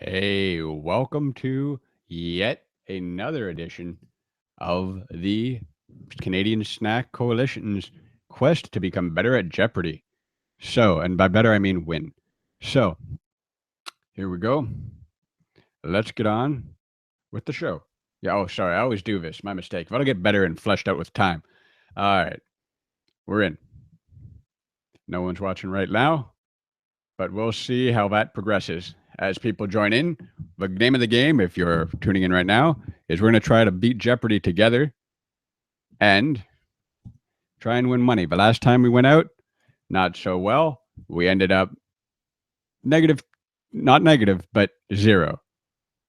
Hey, welcome to yet another edition of the Canadian Snack Coalition's quest to become better at Jeopardy. So, and by better, I mean win. So, here we go. Let's get on with the show. Yeah, oh, sorry, I always do this. My mistake. That'll get better and fleshed out with time. All right, we're in. No one's watching right now, but we'll see how that progresses as people join in. The name of the game, if you're tuning in right now, is we're going to try to beat Jeopardy together and try and win money. The last time we went out, not so well. We ended up negative, not negative, but zero.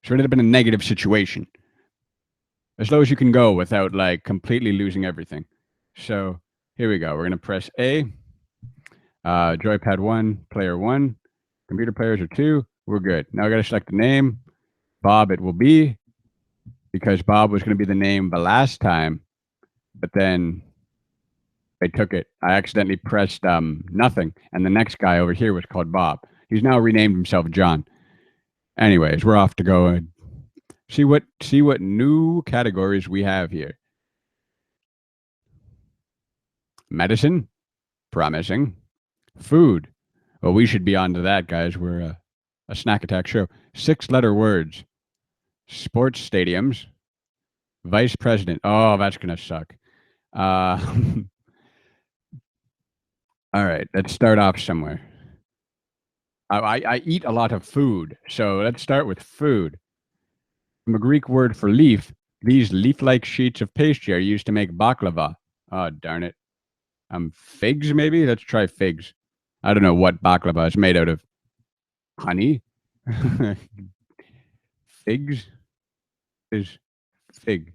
So it ended up in a negative situation. As low as you can go without like completely losing everything. So here we go. We're going to press A. Joypad 1, player 1. Computer players are 2. We're good. Now I got to select the name. Bob it will be, because Bob was going to be the name the last time, but then they took it. I accidentally pressed nothing, and the next guy over here was called Bob. He's now renamed himself John. Anyways, we're off to go and see what new categories we have here. Medicine, promising. Food. Well, we should be on to that, guys. We're a snack attack show. 6-letter words. Sports stadiums. Vice president. Oh, that's gonna suck. All right, let's start off somewhere. I eat a lot of food, so let's start with food. From a Greek word for leaf, these leaf-like sheets of pastry are used to make baklava. Oh, darn it. Figs, maybe? Let's try figs. I don't know what baklava is made out of. Honey? Figs is fig.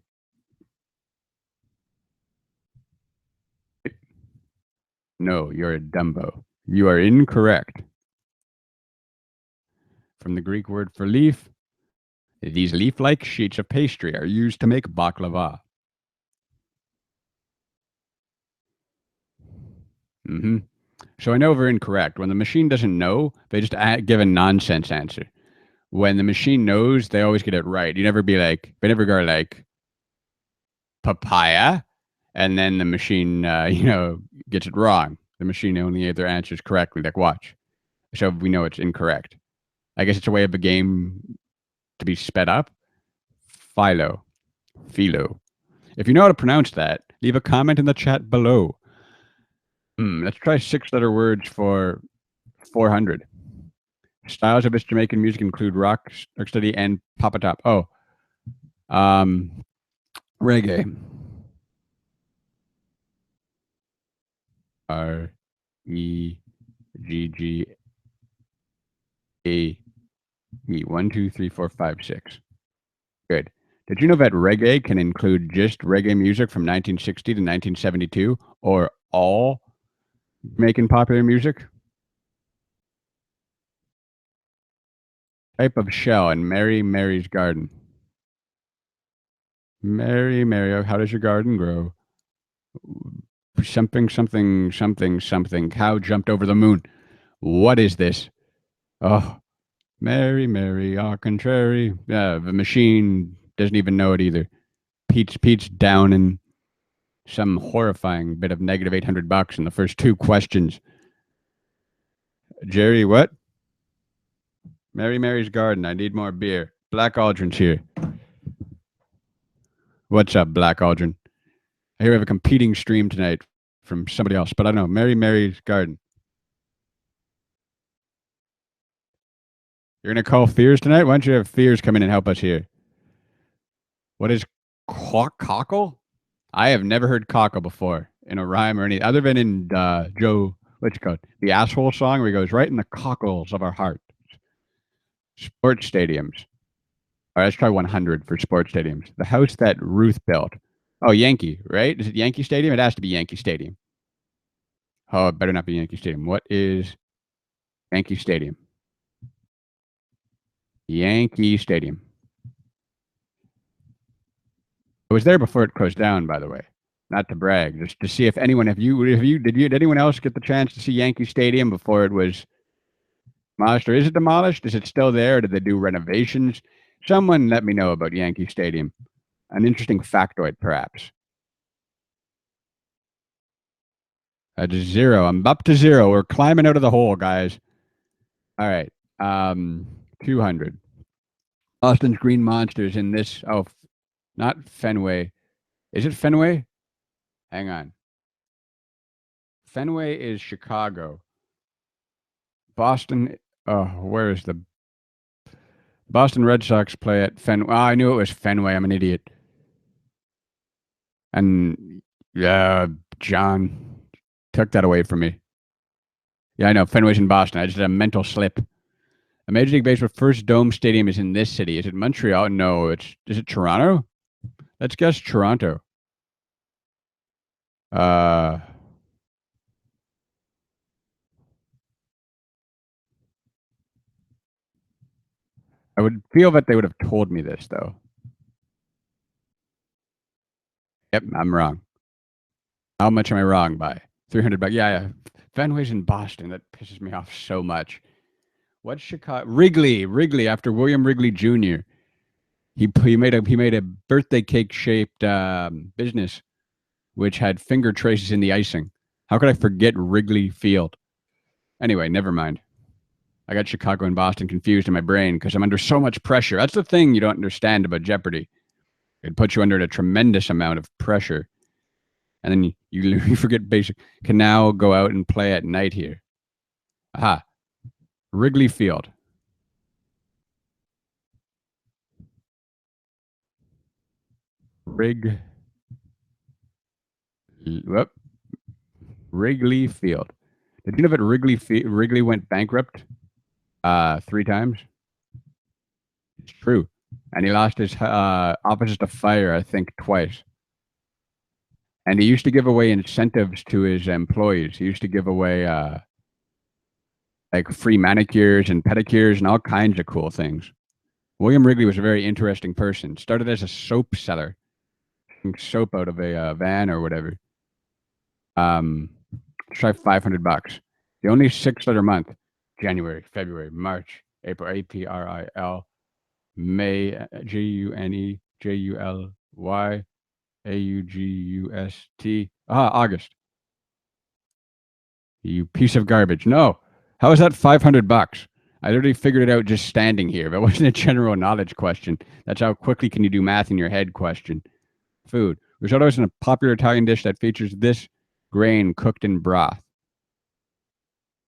No, you're a Dumbo. You are incorrect. From the Greek word for leaf, these leaf-like sheets of pastry are used to make baklava. Mm-hmm. So I know we're incorrect. When the machine doesn't know, they just give a nonsense answer. When the machine knows, they always get it right. You never be like, they never go like papaya, and then the machine, gets it wrong. The machine only either answers correctly. Like, watch. So we know it's incorrect. I guess it's a way of the game to be sped up. Philo. If you know how to pronounce that, leave a comment in the chat below. Let's try 6-letter words for 400. Styles of this Jamaican music include rock, rocksteady, and papa top. Oh, reggae. REGGAE. 1, 2, 3, 4, 5, 6. Good. Did you know that reggae can include just reggae music from 1960 to 1972, or all Jamaican popular music? Type of shell in Mary Mary's garden. Mary, how does your garden grow? Something. Cow jumped over the moon. What is this? Oh, Mary, au contrary. The machine doesn't even know it either. Pete's down in some horrifying bit of negative $800 in the first 2 questions. Jerry, what? Mary Mary's garden. I need more beer. Black Aldrin's here. What's up, Black Aldrin? I hear we have a competing stream tonight from somebody else, but I don't know. Mary Mary's garden. You're going to call Fears tonight? Why don't you have Fears come in and help us here? What is cockle? I have never heard cockle before in a rhyme or anything, other than in Joe, what's it called? The Asshole song, where he goes right in the cockles of our heart. Sports stadiums. All right, let's try 100 for sports stadiums. The house that Ruth built. Oh, Yankee, right? Is it Yankee Stadium? It has to be Yankee Stadium. Oh, it better not be Yankee Stadium. What is Yankee Stadium? Yankee Stadium. I was there before it closed down, by the way. Not to brag, just to see if anyone, did anyone else get the chance to see Yankee Stadium before it was Monster, is it demolished? Is it still there? Did they do renovations? Someone let me know about Yankee Stadium. An interesting factoid, perhaps. At 0. I'm up to 0. We're climbing out of the hole, guys. All right. 200. Boston's Green Monsters in this. Oh, not Fenway. Is it Fenway? Hang on. Fenway is Chicago. Boston. Oh, where is the Boston Red Sox play at Fenway? Oh, I knew it was Fenway. I'm an idiot. And yeah, John took that away from me. Yeah, I know. Fenway's in Boston. I just had a mental slip. A Major League Baseball first dome stadium is in this city. Is it Montreal? No, is it Toronto? Let's guess Toronto. Uh, I would feel that they would have told me this though. Yep, I'm wrong. How much am I wrong by? 300 bucks. Yeah. Fenway's in Boston. That pisses me off so much. What's Chicago? Wrigley after William Wrigley Jr. He made a birthday cake shaped business which had finger traces in the icing. How could I forget Wrigley Field? Anyway, never mind. I got Chicago and Boston confused in my brain because I'm under so much pressure. That's the thing you don't understand about Jeopardy. It puts you under a tremendous amount of pressure. And then you forget basic. Can now go out and play at night here. Aha. Wrigley Field. Whoop. Wrigley Field. Did you know that Wrigley went bankrupt 3 times? It's true. And he lost his offices to fire, I think, twice. And he used to give away incentives to his employees. He used to give away like free manicures and pedicures and all kinds of cool things. William Wrigley was a very interesting person. Started as a soap seller, soap out of a van or whatever. Try 500 bucks. The only 6-letter month: January, February, March, April, April, May, Juney, August. August. You piece of garbage. No. How is that 500 bucks? I literally figured it out just standing here. That wasn't a general knowledge question. That's how quickly can you do math in your head question. Food. Risotto is a popular Italian dish that features this grain cooked in broth.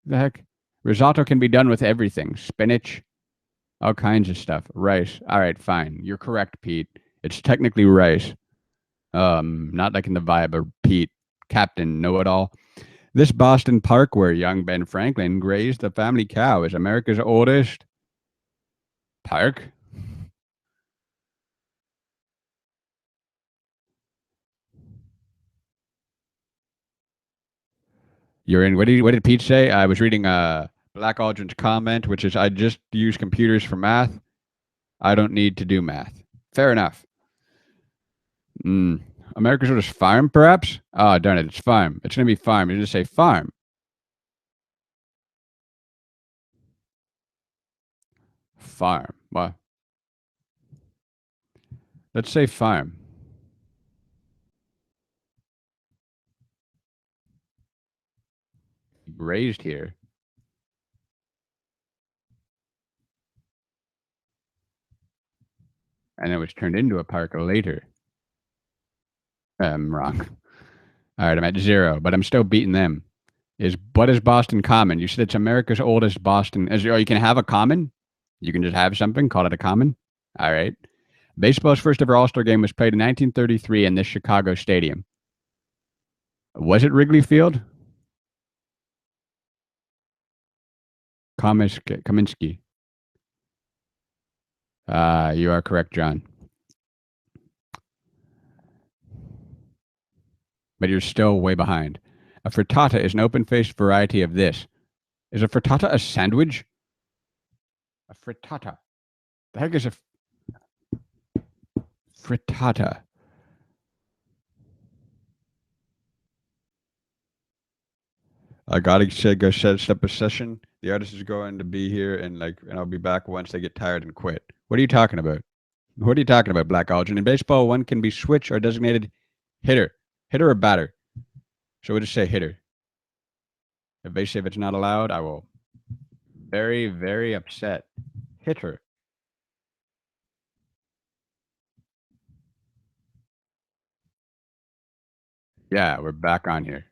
The heck? Risotto can be done with everything. Spinach, all kinds of stuff. Rice. All right, fine. You're correct, Pete. It's technically rice. Not like in the vibe of Pete, Captain Know-It-All. This Boston park where young Ben Franklin grazed the family cow is America's oldest park. You're in. What did Pete say? I was reading Black Aldrin's comment, which is I just use computers for math. I don't need to do math. Fair enough. America's oldest farm, perhaps? Oh, darn it. It's farm. It's going to be farm. You just say farm. Farm. Well, let's say farm. Raised here. And it was turned into a park later. I'm wrong. All right, I'm at 0, but I'm still beating them. What is Boston Common? You said it's America's oldest Boston. You can have a common. You can just have something, call it a common. All right. Baseball's first ever All-Star game was played in 1933 in this Chicago stadium. Was it Wrigley Field? Kaminsky. You are correct, John. But you're still way behind. A frittata is an open-faced variety of this. Is a frittata a sandwich? A frittata. The heck is a frittata? I gotta say, go set up a session. The artist is going to be here and I'll be back once they get tired and quit. What are you talking about? What are you talking about, Black Aldrin? In baseball, one can be switch or designated hitter. Hitter or batter. So we'll just say hitter. If they say if it's not allowed, I will very, very upset. Hitter. Yeah, we're back on here.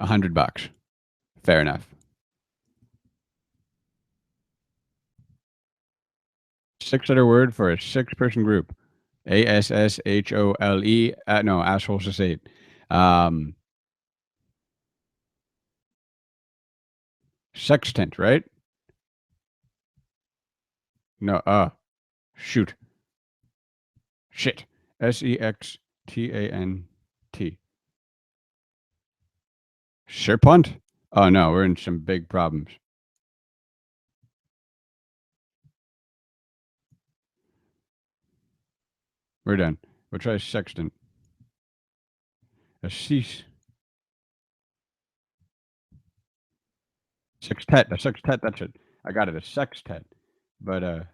$100. Fair enough. 6-letter word for a 6-person group. ASSHOLE. No, asshole society. Sextant, right? No, shoot. Shit. SEXTANT. Serpent? Oh no, we're in some big problems. We're done. We'll try sextant. A cease. Sextet. A sextet, that's it. I got it. A sextet. But it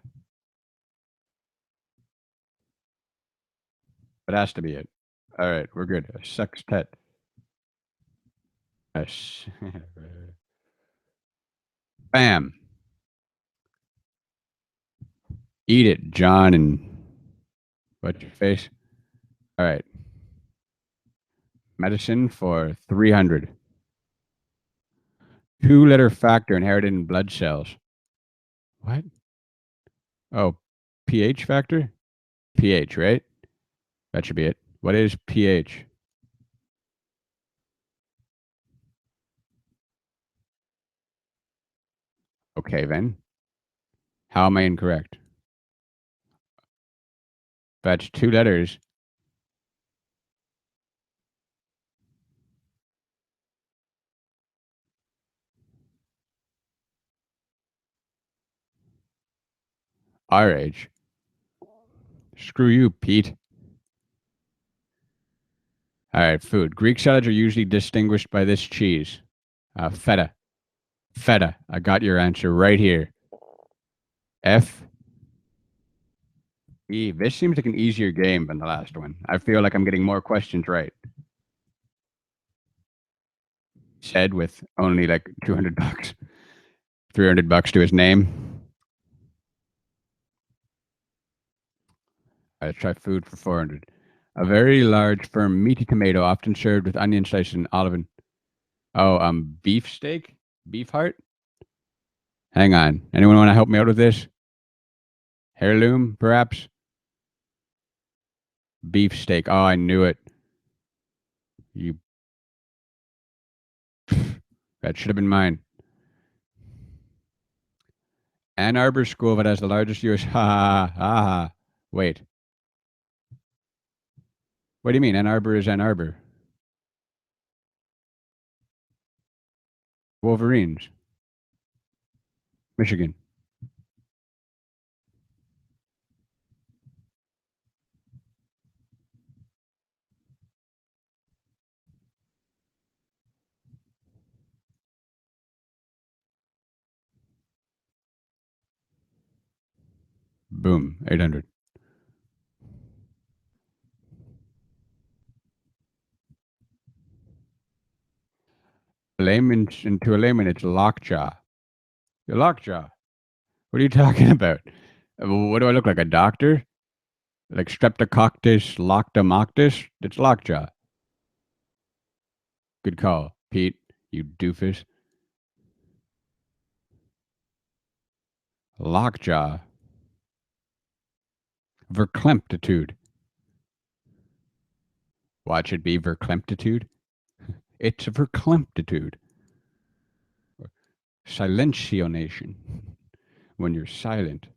has to be it. All right, we're good. A sextet. Bam. Eat it, John, and what's your face? All right. Medicine for 300. 2-letter factor inherited in blood cells. What? Oh, pH factor? pH, right? That should be it. What is pH? Okay, then. How am I incorrect? That's 2 letters. RH. Screw you, Pete. All right, food. Greek salads are usually distinguished by this cheese. Feta. Feta. I got your answer right here. F. E. This seems like an easier game than the last one. I feel like I'm getting more questions right. Said with only like $200, $300 to his name. Let's try food for 400. A very large, firm, meaty tomato, often served with onion slices and olive. Oh, beef steak? Beef heart? Hang on. Anyone want to help me out with this? Heirloom, perhaps? Beef steak. Oh, I knew it. You. That should have been mine. Ann Arbor School that has the largest U.S. Ha ha ha. Wait. What do you mean? Ann Arbor is Ann Arbor. Wolverines. Michigan. Boom. 800. Layman, into a layman, it's lockjaw. Lockjaw. What are you talking about? What do I look like? A doctor? Like Streptococcus loctomoctus? It's lockjaw. Good call, Pete, you doofus. Lockjaw. Verklemtitude. Watch it be verklemtitude. It's verklemtitude. Silentionation. When you're silent.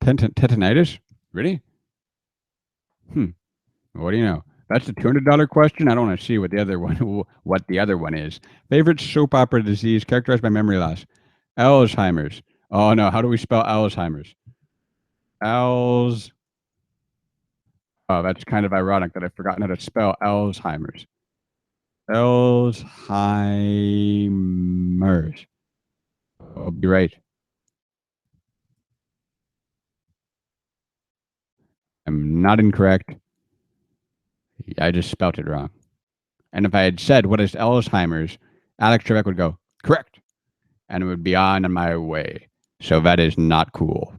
Tetanitis? Really? What do you know? That's a $200 question. I don't want to see what the other one is. Favorite soap opera disease characterized by memory loss. Alzheimer's. Oh no, how do we spell Alzheimer's? Oh, that's kind of ironic that I've forgotten how to spell Alzheimer's. Alzheimer's. I'll be right. I'm not incorrect. I just spelt it wrong. And if I had said, what is Alzheimer's? Alex Trebek would go, correct. And it would be on my way. So that is not cool.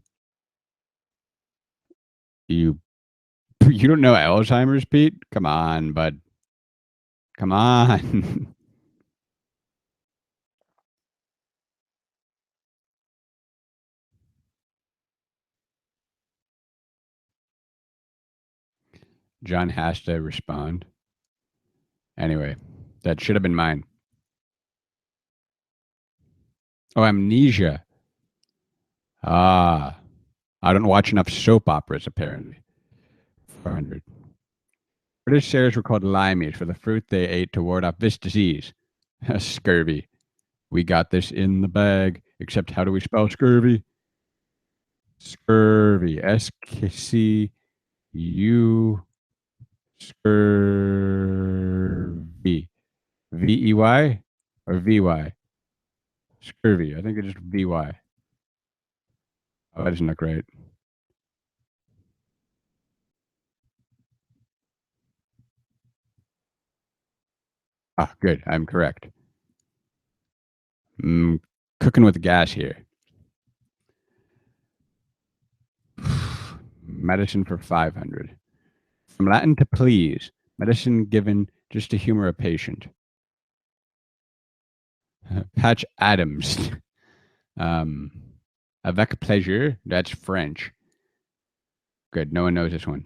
You you don't know Alzheimer's, Pete? Come on, bud. Come on. John has to respond. Anyway, that should have been mine. Oh, amnesia. Ah, I don't watch enough soap operas, apparently. 400. British sailors were called limeys for the fruit they ate to ward off this disease. Scurvy. We got this in the bag. Except, how do we spell scurvy? Scurvy. SCU. Scurvy. VEY or VY? Scurvy. I think it's just VY. Oh, that doesn't look right. Ah, good. I'm correct. Mm, cooking with gas here. Medicine for 500. From Latin to please. Medicine given just to humor a patient. Patch Adams. um, avec plaisir. That's French. Good. No one knows this one.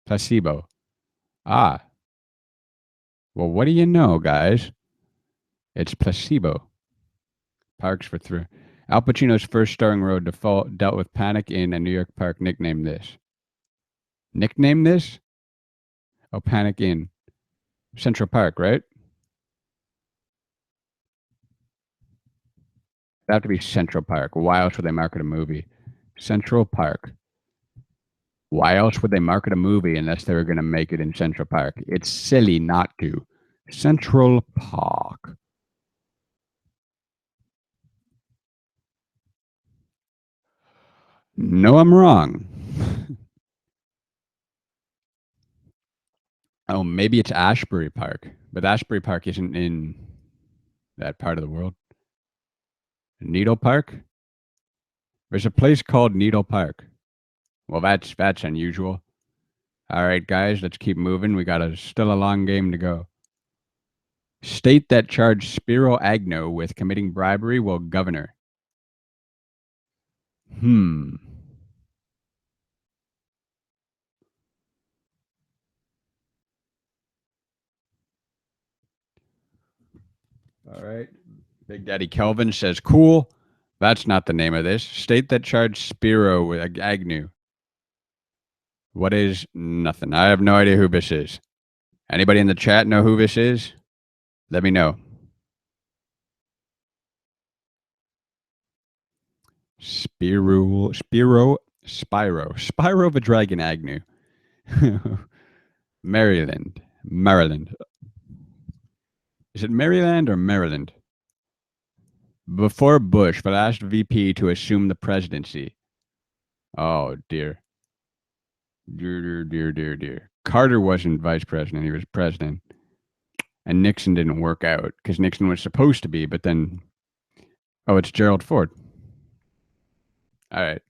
Placebo. Ah. Well, what do you know, guys? It's placebo. Parks for three. Al Pacino's first starring role dealt with panic in a New York park. Nicknamed this. Nickname this? Oh, Panic in Central Park, right? It'd have to be Central Park. Why else would they market a movie? Central Park. Why else would they market a movie unless they were going to make it in Central Park? It's silly not to. Central Park. No, I'm wrong. Oh, maybe it's Ashbury Park, but Ashbury Park isn't in that part of the world. Needle Park? There's a place called Needle Park. Well, that's unusual. All right, guys, let's keep moving. We got still a long game to go. State that charged Spiro Agnew with committing bribery while governor. Hmm. All right. Big Daddy Kelvin says, cool. That's not the name of this. State that charged Spiro with Agnew. What is nothing? I have no idea who this is. Anybody in the chat know who this is? Let me know. Spyro the Dragon Agnew. Maryland. Is it Maryland or Maryland? Before Bush, the last VP to assume the presidency. Oh, dear. Dear. Carter wasn't vice president. He was president. And Nixon didn't work out because Nixon was supposed to be, but then, oh, it's Gerald Ford. All right.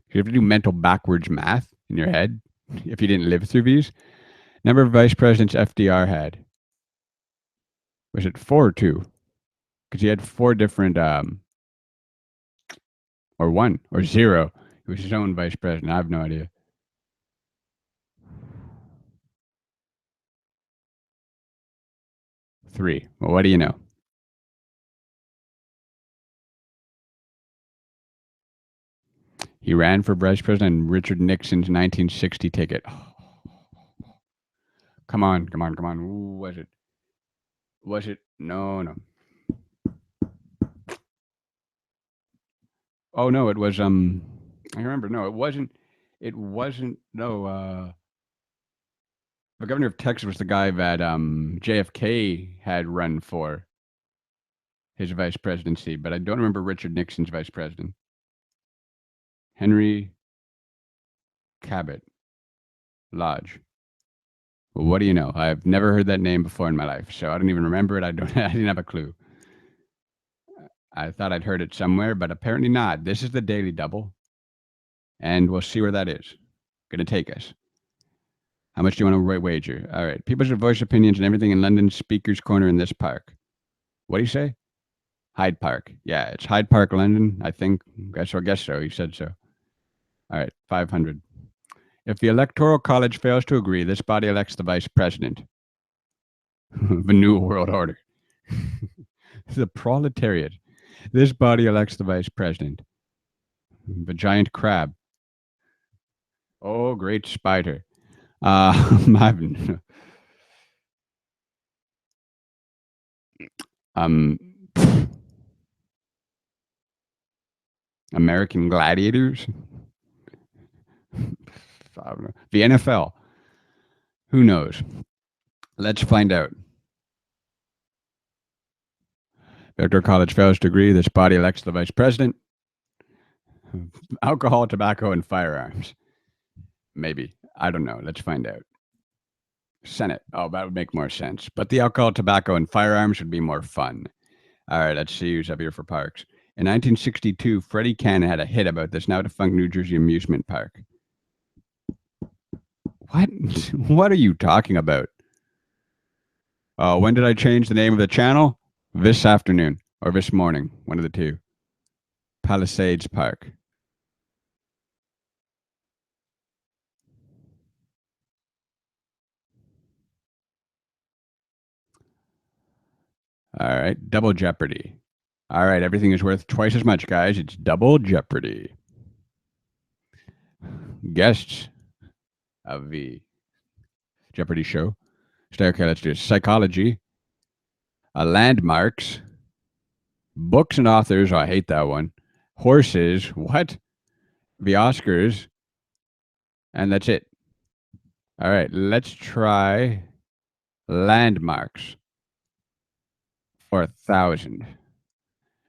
You have to do mental backwards math in your head if you didn't live through these. Number of vice presidents FDR had. Was it 4 or 2? Because he had 4 different, or 1 or 0. He was his own vice president. I have no idea. Three. Well, what do you know? He ran for vice president in Richard Nixon's 1960 ticket. Come on. Ooh, was it? Was it? No. Oh no, it was I remember. No, it wasn't. It wasn't. No, the governor of Texas was the guy that JFK had run for his vice presidency, but I don't remember Richard Nixon's vice president. Henry Cabot Lodge. Well, what do you know? I've never heard that name before in my life, so I don't even remember it. I don't. I didn't have a clue. I thought I'd heard it somewhere, but apparently not. This is the Daily Double, and we'll see where that is going to take us. How much do you want to wager? All right. People should voice opinions and everything in London's Speaker's Corner in this park. What do you say? Hyde Park. Yeah, it's Hyde Park, London. I think. I guess so. He said so. All right. 500. If the Electoral College fails to agree, this body elects the vice president. The New World Order. The proletariat. This body elects the vice president. The giant crab. Oh, great spider. um, American Gladiators. The NFL. Who knows? Let's find out. Electoral College fails to agree. This body elects the vice president. Alcohol, tobacco, and firearms. Maybe. I don't know. Let's find out. Senate. Oh, that would make more sense. But the alcohol, tobacco, and firearms would be more fun. All right, let's see who's up here for parks. In 1962, Freddie Cannon had a hit about this now defunct New Jersey amusement park. What? What are you talking about? When did I change the name of the channel? This afternoon or this morning, one of the two. Palisades Park. All right, Double Jeopardy. All right, everything is worth twice as much, guys. It's Double Jeopardy. Guests of the Jeopardy show. Okay, let's do it. Psychology. Landmarks. Books and authors. Oh, I hate that one. Horses. What? The Oscars. And that's it. All right, let's try landmarks for 1,000.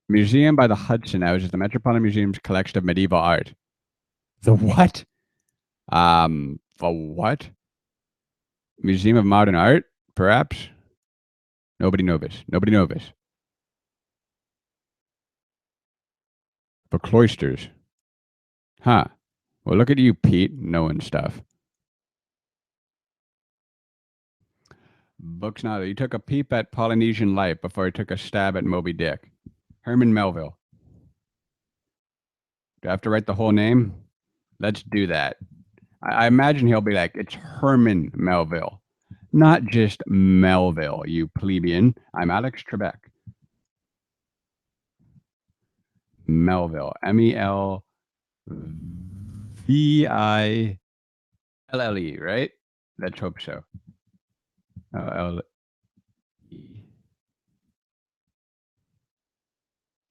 Museum by the Hudson houses the Metropolitan Museum's collection of medieval art. The what? The what? Museum of Modern Art, perhaps? Nobody knows this. Nobody knows this. The cloisters. Huh. Well, look at you, Pete, knowing stuff. Books now. You took a peep at Polynesian life before he took a stab at Moby Dick. Herman Melville. Do I have to write the whole name? Let's do that. I imagine he'll be like, it's Herman Melville, not just Melville, you plebeian. I'm Alex Trebek. Melville. Melville, right? Let's hope so. L-E.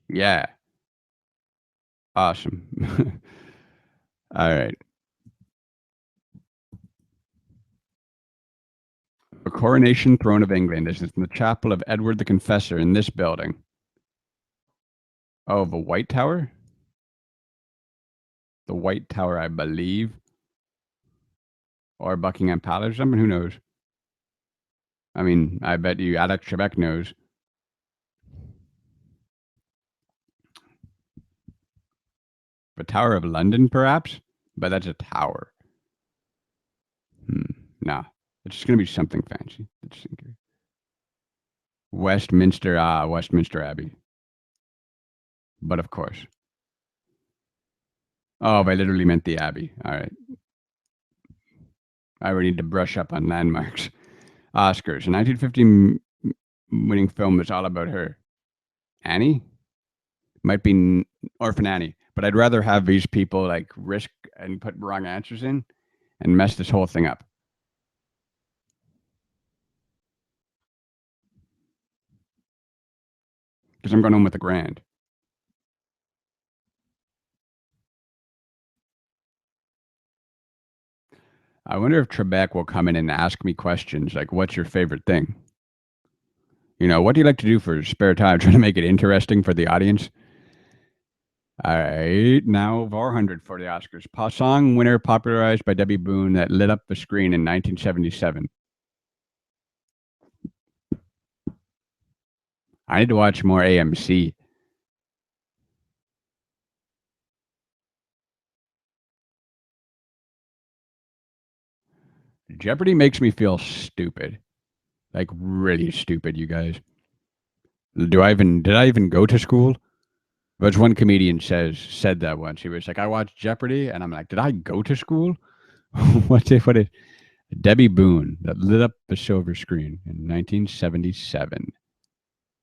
Yeah. Awesome. All right. The coronation throne of England is in the chapel of Edward the Confessor in this building. Oh, the White Tower? The White Tower, I believe. Or Buckingham Palace or something. Who knows? I mean, I bet you Alex Trebek knows. The Tower of London, perhaps? But that's a tower. Nah. It's just going to be something fancy. Westminster, Westminster Abbey. But of course. Oh, I literally meant the Abbey. All right. I already need to brush up on landmarks. Oscars. A 1950 winning film that's all about her. Annie? Might be Orphan Annie. But I'd rather have these people like risk and put wrong answers in and mess this whole thing up. Because I'm going home with a grand. I wonder if Trebek will come in and ask me questions like, "What's your favorite thing?" What do you like to do for spare time? Trying to make it interesting for the audience. All right, now 400 for the Oscars. Song winner popularized by Debbie Boone that lit up the screen in 1977. I need to watch more AMC. Jeopardy makes me feel stupid, like really stupid. You guys, did I even go to school? But one comedian said that once. He was like, I watched Jeopardy, and I'm like, did I go to school? What is Debbie Boone that lit up the silver screen in 1977?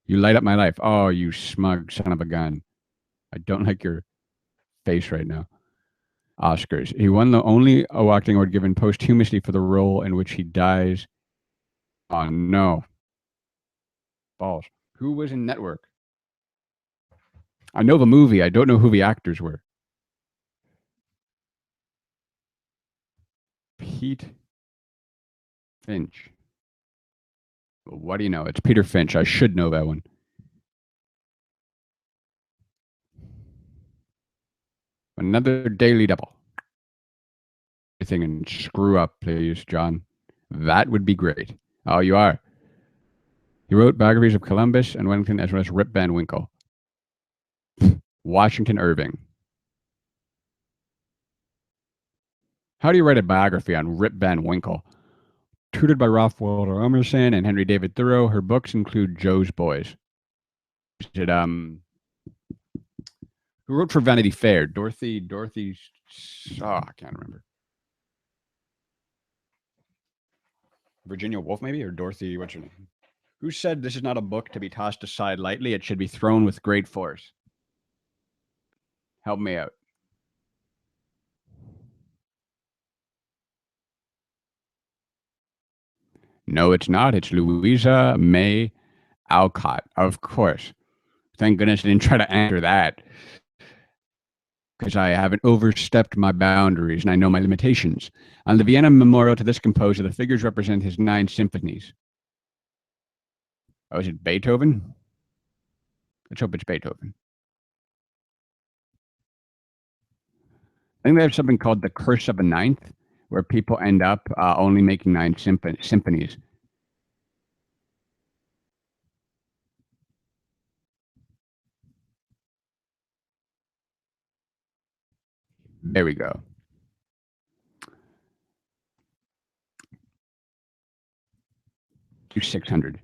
You light up my life. Oh, you smug son of a gun. I don't like your face right now. Oscars. He won the only acting award given posthumously for the role in which he dies. Oh no, balls. Who was in Network? I know the movie. I don't know who the actors were. Pete Finch. Well, what do you know? It's Peter Finch. I should know that one. Another daily double. Everything and screw up, please, John. That would be great. Oh, you are. He wrote biographies of Columbus and Wellington as well as Rip Van Winkle. Washington Irving. How do you write a biography on Rip Van Winkle? Tutored by Ralph Waldo Emerson and Henry David Thoreau, her books include Joe's Boys. Is it who wrote for Vanity Fair? Dorothy. Oh, I can't remember. Virginia Woolf, maybe, or Dorothy. What's her name? Who said this is not a book to be tossed aside lightly? It should be thrown with great force. Help me out. No, it's not. It's Louisa May Alcott, of course. Thank goodness I didn't try to answer that because I haven't overstepped my boundaries and I know my limitations. On the Vienna memorial to this composer, the figures represent his 9 symphonies. Oh, is it Beethoven? Let's hope it's Beethoven. I think they have something called the curse of a ninth, where people end up only making 9 symphonies. There we go. 600.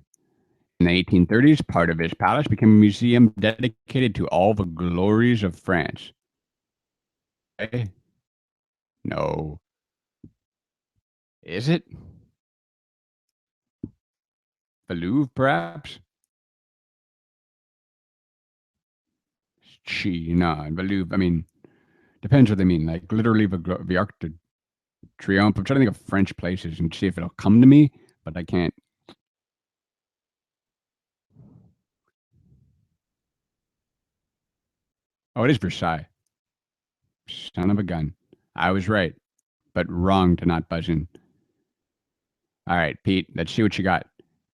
In the 1830s, part of his palace became a museum dedicated to all the glories of France. Okay? No. Is it? The Louvre, perhaps? No, the Louvre. I mean, depends what they mean. Like literally the Arc de Triomphe. I'm trying to think of French places and see if it'll come to me, but I can't. Oh, it is Versailles. Son of a gun. I was right, but wrong to not buzz in. All right, Pete, let's see what you got.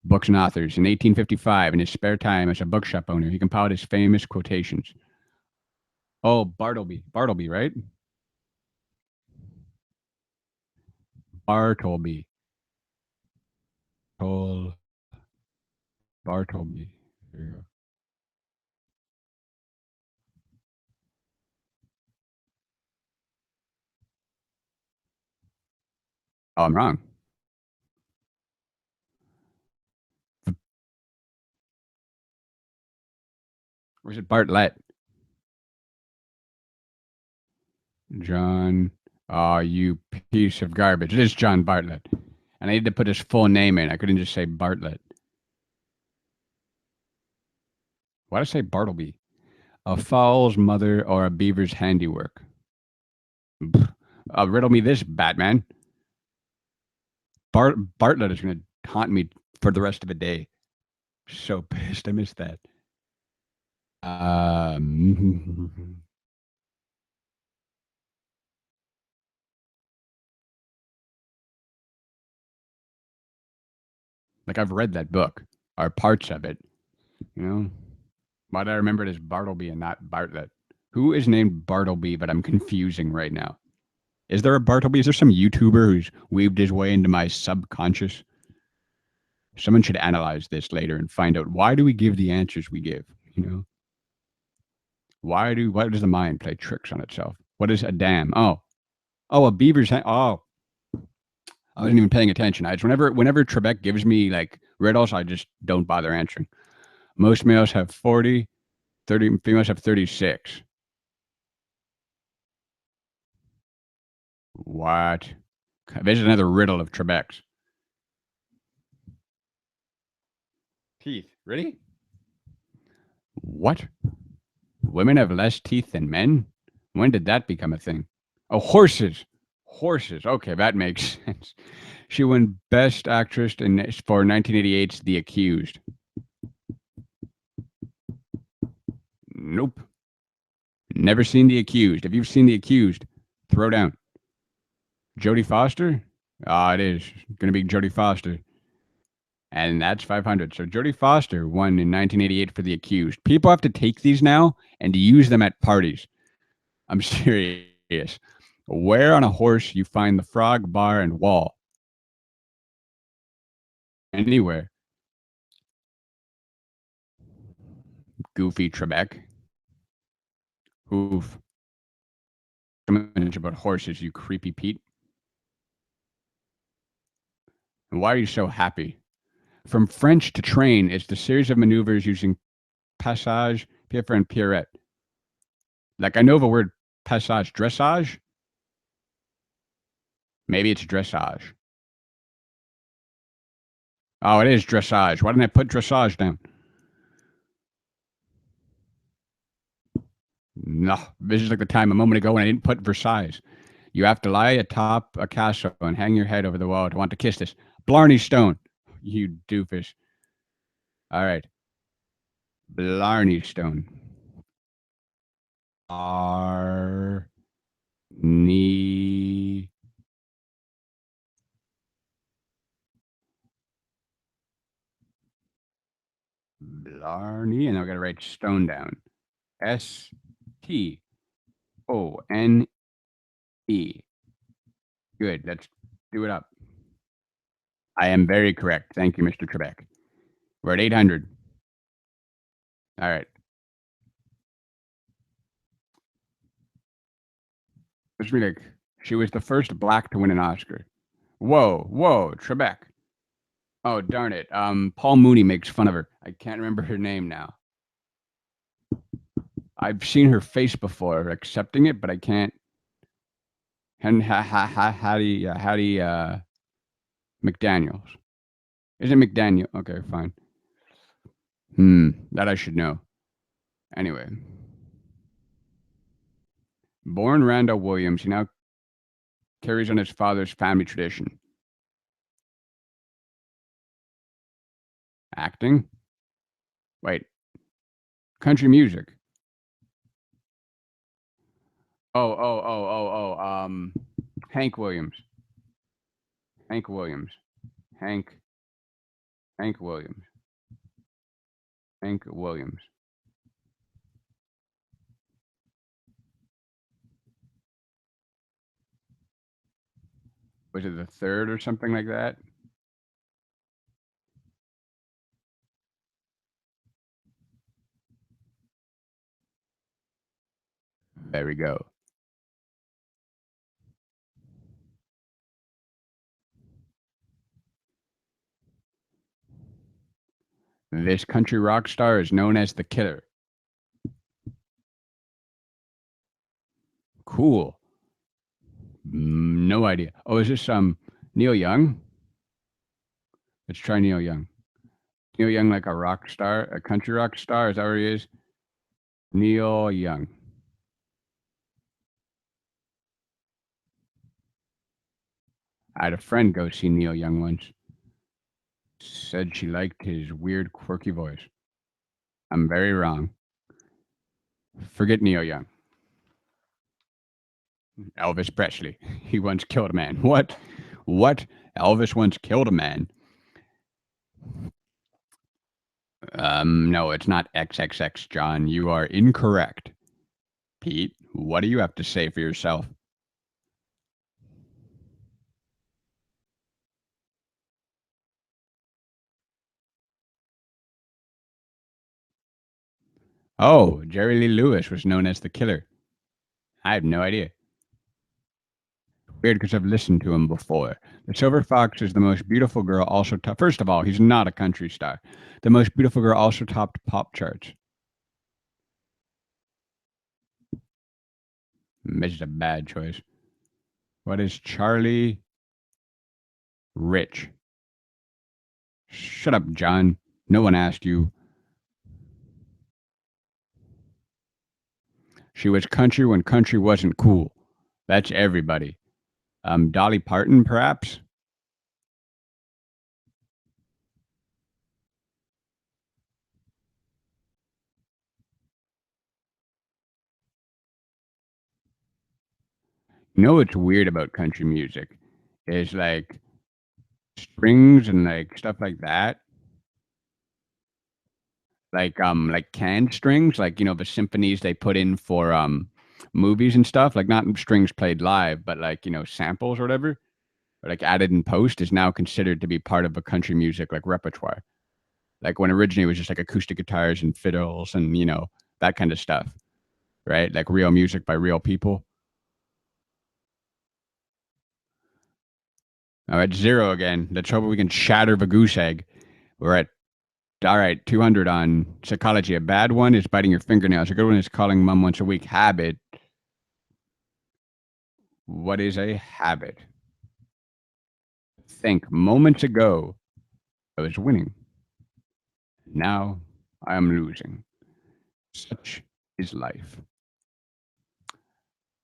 Books and authors. In 1855, in his spare time as a bookshop owner, he compiled his famous quotations. Oh, Bartleby. Bartleby, right? Bartleby. Tol- Bartleby. There you go. Oh, I'm wrong. Or is it Bartlett? John. Oh, you piece of garbage. It is John Bartlett. And I need to put his full name in. I couldn't just say Bartlett. Why did I say Bartleby? A fowl's mother or a beaver's handiwork? Riddle me this, Batman. Bartlett is going to haunt me for the rest of the day. So pissed. I missed that. Like I've read that book or parts of it. You know, why did I remember it as Bartleby and not Bartlett? Who is named Bartleby? But I'm confusing right now. Is there a Bartleby? Is there some YouTuber who's weaved his way into my subconscious? Someone should analyze this later and find out why do we give the answers we give. You know, why does the mind play tricks on itself? What is a dam? Oh, a beaver's. Oh, I wasn't even paying attention. I just whenever Trebek gives me like riddles, I just don't bother answering. Most males have 40, 30 females have 36. What? This is another riddle of Trebek's. Teeth. Ready? What? Women have less teeth than men? When did that become a thing? Oh, horses. Horses. Okay, that makes sense. She won Best Actress for 1988's The Accused. Nope. Never seen The Accused. If you've seen The Accused, throw down. Jodie Foster? Ah, it is going to be Jodie Foster. And that's 500. So Jodie Foster won in 1988 for The Accused. People have to take these now and use them at parties. I'm serious. Where on a horse you find the frog, bar, and wall? Anywhere. Goofy Trebek. Oof. About horses, you creepy Pete. And why are you so happy? From French to train, it's the series of maneuvers using passage, piafre, and pirouette. Like I know the word passage, dressage. Maybe it's dressage. Oh, it is dressage. Why didn't I put dressage down? No, this is like the time a moment ago when I didn't put Versailles. You have to lie atop a castle and hang your head over the wall to want to kiss this. Blarney Stone. You doofus. All right. Blarney Stone. Knee. Blarney. And I got to write stone down. STONE. Good. Let's do it up. I am very correct. Thank you, Mr. Trebek. We're at 800. All right. This be like, she was the first black to win an Oscar. Whoa, Trebek. Oh, darn it. Paul Mooney makes fun of her. I can't remember her name now. I've seen her face before, accepting it, but I can't. And Hattie McDaniels. Is it McDaniel? Okay, fine. That I should know. Anyway. Born Randall Williams, he now carries on his father's family tradition. Acting? Wait. Country music. Hank Williams. Hank Williams. Hank Williams. Hank Williams. Was it the third or something like that? There we go. This country rock star is known as the Killer. Cool. No idea. Oh, is this Neil Young? Let's try Neil Young. Neil Young, like a rock star, a country rock star. Is that where he is? Neil Young. I had a friend go see Neil Young once. Said she liked his weird, quirky voice. I'm very wrong. Forget Neil Young. Elvis Presley. He once killed a man. What? Elvis once killed a man. No, it's not XXX, John. You are incorrect. Pete, what do you have to say for yourself? Oh, Jerry Lee Lewis was known as the killer. I have no idea. Weird because I've listened to him before. The Silver Fox is the most beautiful girl, also top. First of all, he's not a country star. The most beautiful girl also topped pop charts. This is a bad choice. What is Charlie Rich? Shut up, John. No one asked you. She was country when country wasn't cool. That's everybody. Dolly Parton, perhaps? You know what's weird about country music is like strings and like stuff like that. Like canned strings, like the symphonies they put in for movies and stuff, like not strings played live, but like samples or whatever, or like added in post is now considered to be part of a country music like repertoire. Like when originally it was just like acoustic guitars and fiddles and that kind of stuff, right? Like real music by real people. All right, zero again. Let's hope we can shatter the goose egg. We're at all right, 200 on psychology. A bad one is biting your fingernails. A good one is calling mom once a week. Habit. What is a habit? Think moments ago I was winning. Now I am losing. Such is life.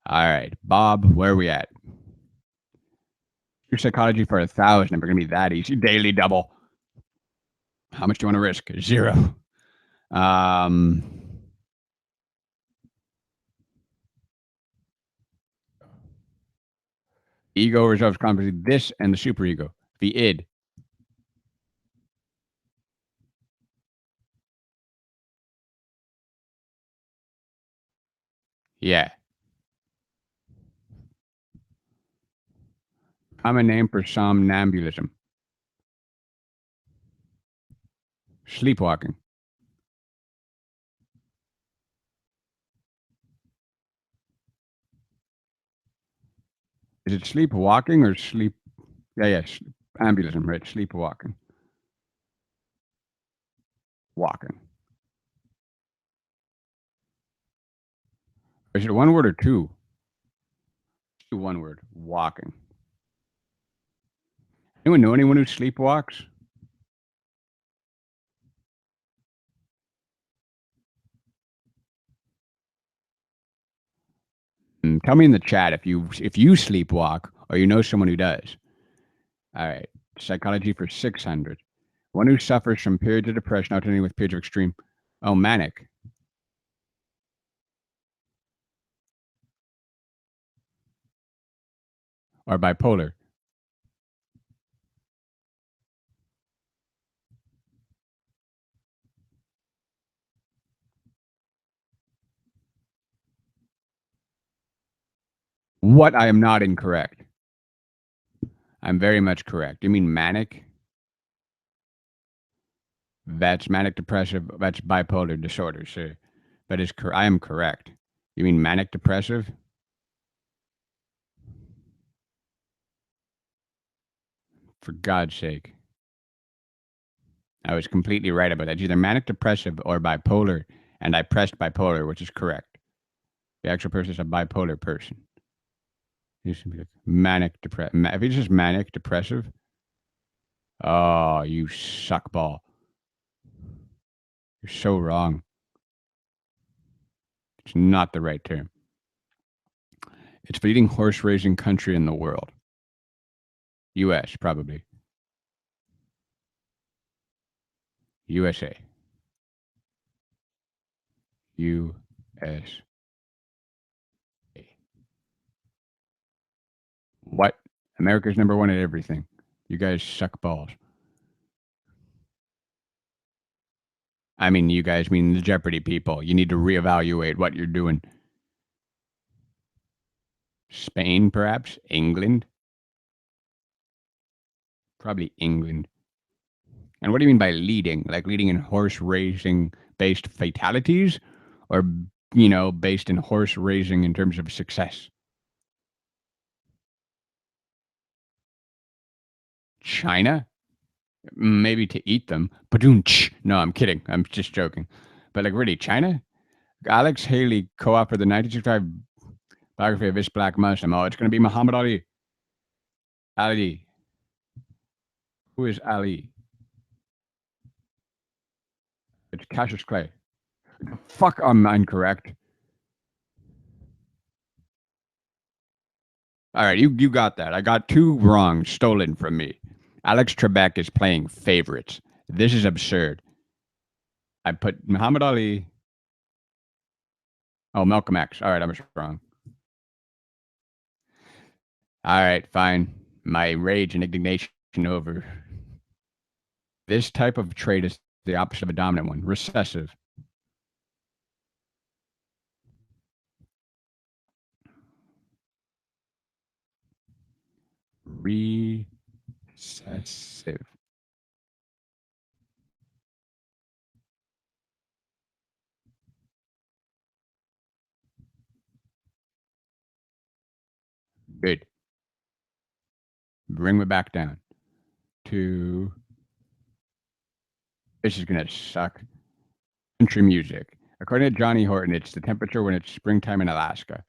All right, Bob, where are we at? Your psychology for 1,000. Never gonna be that easy. Daily double. How much do you want to risk? Zero. Um, ego resolves conflict. This and the superego. The id. Yeah. Common name for somnambulism. Sleepwalking. Is it sleepwalking or sleep? Yeah, yeah. Ambulism, right? Sleepwalking. Walking. Is it one word or two? One word. Walking. Anyone know anyone who sleepwalks? Tell me in the chat if you sleepwalk or you know someone who does. All right. Psychology for 600. One who suffers from periods of depression alternating with periods of extreme. Oh, manic or bipolar. What? I am not incorrect. I'm very much correct. You mean manic? That's manic depressive. That's bipolar disorder, sir. That is correct. I am correct. You mean manic depressive? For God's sake. I was completely right about that. It's either manic depressive or bipolar, and I pressed bipolar, which is correct. The actual person is a bipolar person. He should be like manic depressive. If he's just manic depressive, oh, you suckball. You're so wrong. It's not the right term. It's the leading horse racing country in the world. U.S. probably. USA. U.S. What? America's number one at everything. You guys suck balls. I mean, you guys mean the Jeopardy people. You need to reevaluate what you're doing. Spain, perhaps? England? Probably England. And what do you mean by leading? Like leading in horse racing based fatalities? Or, based in horse racing in terms of success? China? Maybe to eat them. Badoonch. No, I'm kidding. I'm just joking. But like, really, China? Alex Haley, co-author of the 1965 biography of this black Muslim. Oh, it's going to be Muhammad Ali. Ali. Who is Ali? It's Cassius Clay. Fuck, I'm incorrect. All right, you got that. I got two wrong, stolen from me. Alex Trebek is playing favorites. This is absurd. I put Muhammad Ali. Oh, Malcolm X. All right, I was wrong. All right, fine. My rage and indignation over. This type of trait is the opposite of a dominant one. Recessive. Recessive. Good. Bring me back down to. This is gonna suck. Country music. According to Johnny Horton, it's the temperature when it's springtime in Alaska.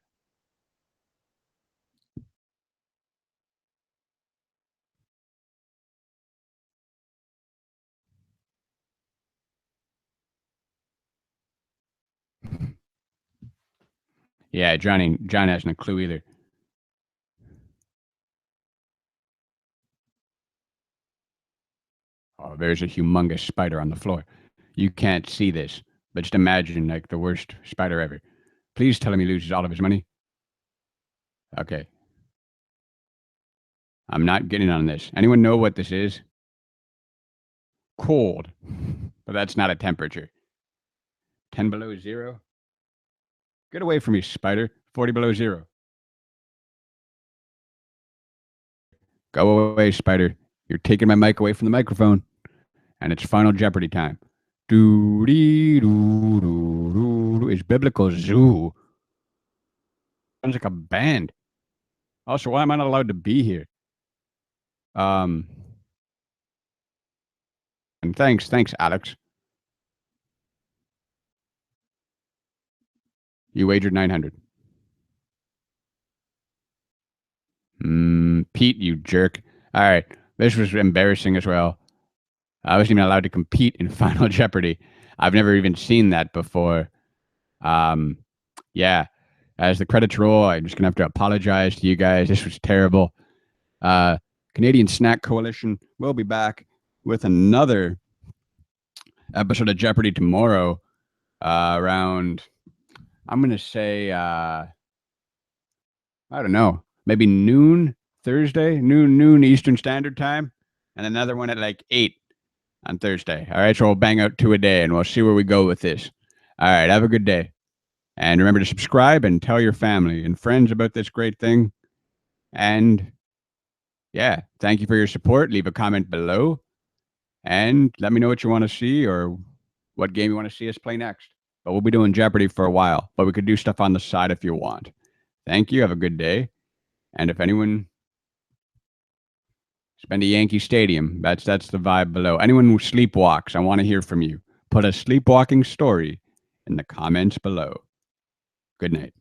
Yeah, John hasn't a clue either. Oh, there's a humongous spider on the floor. You can't see this, but just imagine like the worst spider ever. Please tell him he loses all of his money. Okay. I'm not getting on this. Anyone know what this is? Cold. But that's not a temperature. 10 below zero? Get away from me, spider. 40 below zero. Go away, spider. You're taking my mic away from the microphone. And it's Final Jeopardy time. Doo dee doo doo doo. It's Biblical Zoo. Sounds like a band. Also, why am I not allowed to be here? And thanks, Alex. You wagered 900. Pete, you jerk. All right, this was embarrassing as well. I wasn't even allowed to compete in Final Jeopardy. I've never even seen that before. Yeah. As the credits roll, I'm just gonna have to apologize to you guys. This was terrible. Canadian Snack Coalition will be back with another episode of Jeopardy tomorrow, around. I'm gonna say, I don't know, maybe noon Thursday, noon Eastern Standard Time, and another one at like 8 on Thursday. All right, so we'll bang out 2 a day, and we'll see where we go with this. All right, have a good day. And remember to subscribe and tell your family and friends about this great thing. And yeah, thank you for your support. Leave a comment below and let me know what you want to see or what game you want to see us play next. But we'll be doing Jeopardy for a while, but we could do stuff on the side if you want. Thank you. Have a good day. And if anyone has been to Yankee Stadium, that's the vibe below. Anyone who sleepwalks, I want to hear from you. Put a sleepwalking story in the comments below. Good night.